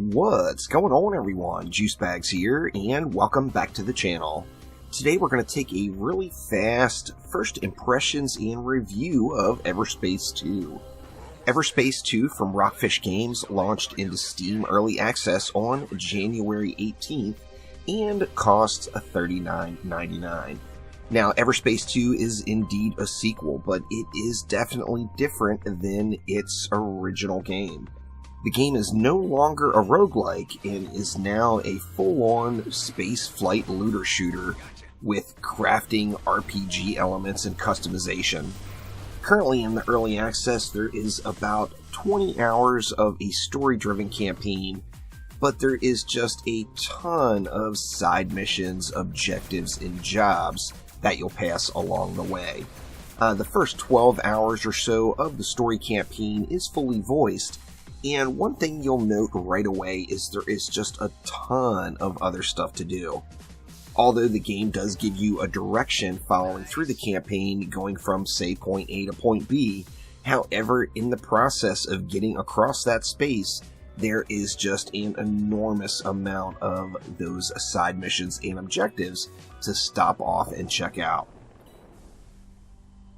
What's going on, everyone? Juicebags here, and welcome back to the channel. Today we're going to take a really fast first impressions and review of Everspace 2. Everspace 2 from Rockfish Games launched into Steam Early Access on January 18th and costs $39.99. Now, Everspace 2 is indeed a sequel, but it is definitely different than its original game. The game is no longer a roguelike and is now a full-on space flight looter shooter with crafting, RPG elements, and customization. Currently in the early access, there is about 20 hours of a story-driven campaign, but there is just a ton of side missions, objectives, and jobs that you'll pass along the way. The first 12 hours or so of the story campaign is fully voiced, and one thing you'll note right away is there is just a ton of other stuff to do. Although the game does give you a direction following through the campaign going from, say, point A to point B, however, in the process of getting across that space, there is just an enormous amount of those side missions and objectives to stop off and check out.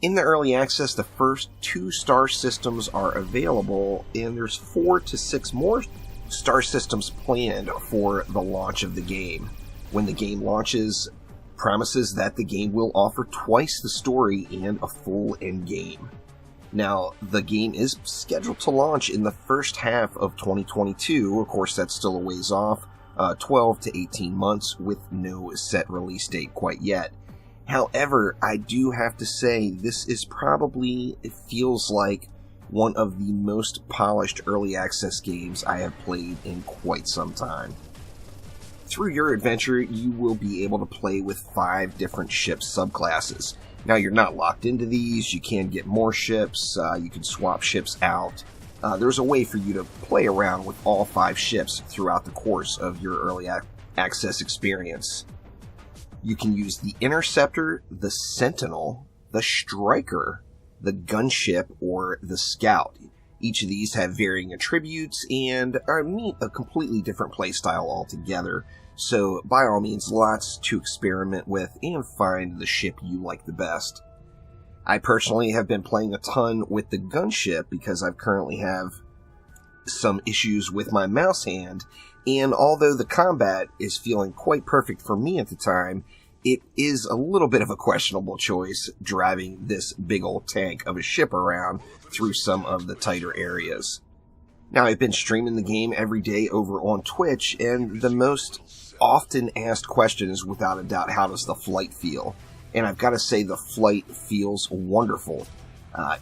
In the early access, the first 2 star systems are available, and there's 4 to 6 more star systems planned for the launch of the game. When the game launches, promises that the game will offer twice the story and a full endgame. Now, the game is scheduled to launch in the first half of 2022. Of course, that's still a ways off, 12 to 18 months with no set release date quite yet. However, I do have to say, this is probably, it feels like, one of the most polished early access games I have played in quite some time. Through your adventure, you will be able to play with 5 different ship subclasses. Now, you're not locked into these, you can get more ships, you can swap ships out. There's a way for you to play around with all 5 ships throughout the course of your early access experience. You can use the Interceptor, the Sentinel, the Striker, the Gunship, or the Scout. Each of these have varying attributes and meet a completely different playstyle altogether, so by all means, lots to experiment with and find the ship you like the best. I personally have been playing a ton with the Gunship because I currently have some issues with my mouse hand, and although the combat is feeling quite perfect for me at the time, it is a little bit of a questionable choice driving this big old tank of a ship around through some of the tighter areas. Now, I've been streaming the game every day over on Twitch, and the most often asked question is without a doubt, how does the flight feel? And I've got to say, the flight feels wonderful.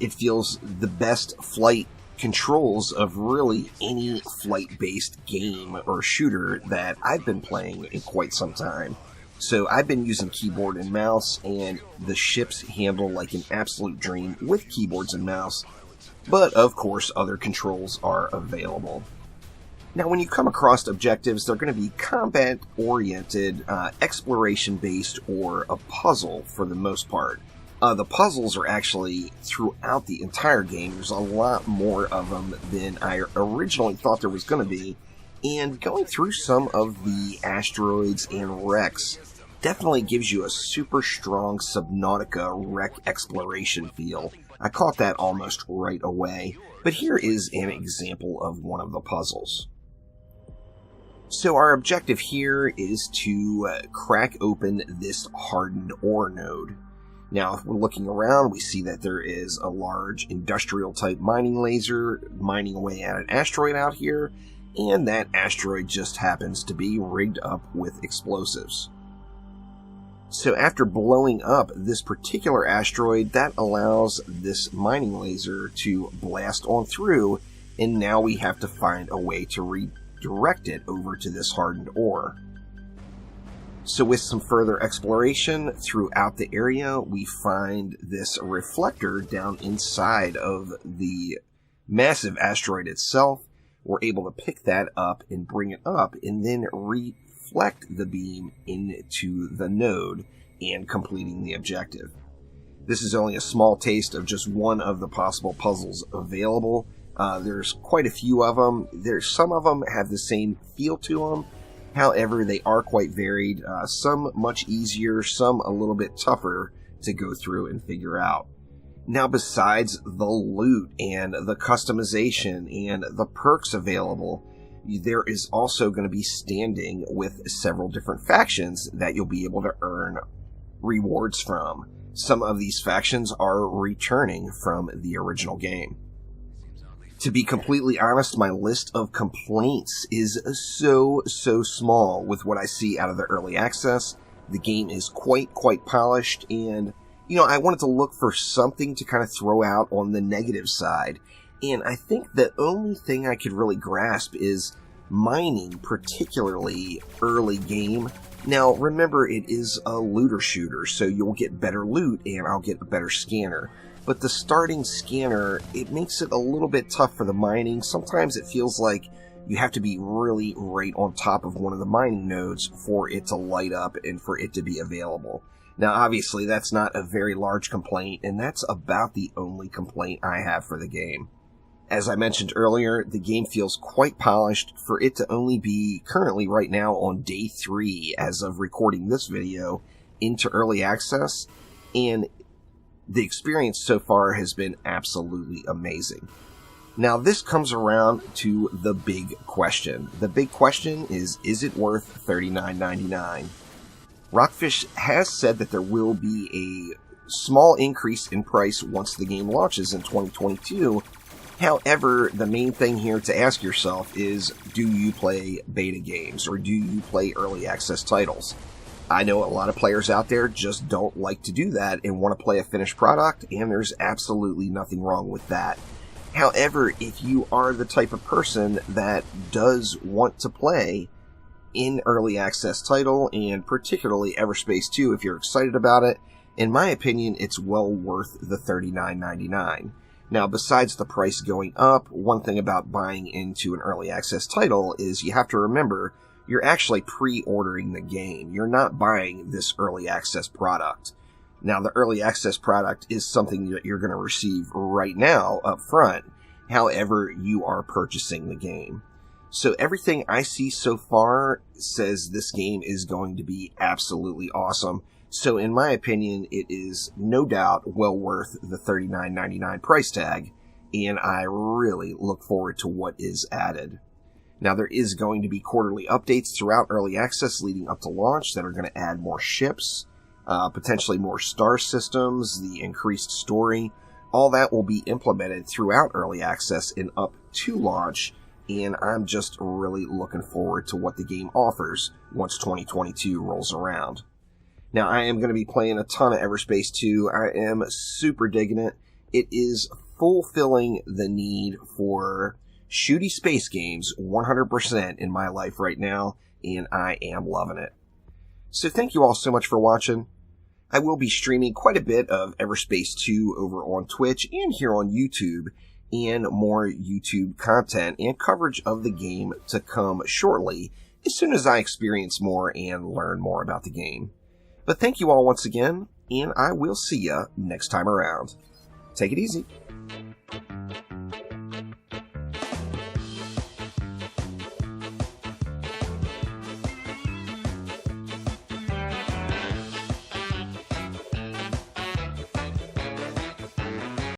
It feels the best flight controls of really any flight-based game or shooter that I've been playing in quite some time. So I've been using keyboard and mouse, and the ships handle like an absolute dream with keyboards and mouse, but of course other controls are available. Now, when you come across objectives, they're going to be combat-oriented, exploration-based, or a puzzle for the most part. The puzzles are actually throughout the entire game. There's a lot more of them than I originally thought there was going to be. And going through some of the asteroids and wrecks definitely gives you a super strong Subnautica wreck exploration feel. I caught that almost right away. But here is an example of one of the puzzles. So our objective here is to crack open this hardened ore node. Now, if we're looking around, we see that there is a large industrial-type mining laser mining away at an asteroid out here, and that asteroid just happens to be rigged up with explosives. So after blowing up this particular asteroid, that allows this mining laser to blast on through, and now we have to find a way to redirect it over to this hardened ore. So with some further exploration throughout the area, we find this reflector down inside of the massive asteroid itself. We're able to pick that up and bring it up and then reflect the beam into the node and completing the objective. This is only a small taste of just one of the possible puzzles available. There's quite a few of them. Some of them have the same feel to them. However, they are quite varied. Some much easier, some a little bit tougher to go through and figure out. Now, besides the loot and the customization and the perks available, there is also going to be standing with several different factions that you'll be able to earn rewards from. Some of these factions are returning from the original game. To be completely honest, my list of complaints is so small with what I see out of the early access. The game is quite polished, and I wanted to look for something to kind of throw out on the negative side. And I think the only thing I could really grasp is mining, particularly early game. Now, remember, it is a looter shooter, so you'll get better loot and I'll get a better scanner. But the starting scanner, it makes it a little bit tough for the mining. Sometimes it feels like you have to be really right on top of one of the mining nodes for it to light up and for it to be available. Now, obviously, that's not a very large complaint, and that's about the only complaint I have for the game. As I mentioned earlier, the game feels quite polished for it to only be currently right now on day 3 as of recording this video into early access, and the experience so far has been absolutely amazing. Now, this comes around to the big question. The big question is it worth $39.99? Rockfish has said that there will be a small increase in price once the game launches in 2022. However, the main thing here to ask yourself is, do you play beta games or do you play early access titles? I know a lot of players out there just don't like to do that and want to play a finished product, and there's absolutely nothing wrong with that. However, if you are the type of person that does want to play in early access title, and particularly Everspace 2, if you're excited about it, in my opinion, it's well worth the $39.99. Now, besides the price going up, one thing about buying into an early access title is you have to remember you're actually pre-ordering the game. You're not buying this early access product. Now, the early access product is something that you're going to receive right now up front. However, you are purchasing the game. So everything I see so far says this game is going to be absolutely awesome. So in my opinion, it is no doubt well worth the $39.99 price tag, and I really look forward to what is added. Now, there is going to be quarterly updates throughout early access leading up to launch that are going to add more ships, potentially more star systems, the increased story. All that will be implemented throughout early access and up to launch, and I'm just really looking forward to what the game offers once 2022 rolls around. Now, I am going to be playing a ton of Everspace 2. I am super digging it. It is fulfilling the need for shooty space games 100% in my life right now, and I am loving it. So thank you all so much for watching. I will be streaming quite a bit of Everspace 2 over on Twitch and here on YouTube, and more YouTube content and coverage of the game to come shortly as soon as I experience more and learn more about the game. But thank you all once again, and I will see ya next time around. Take it easy.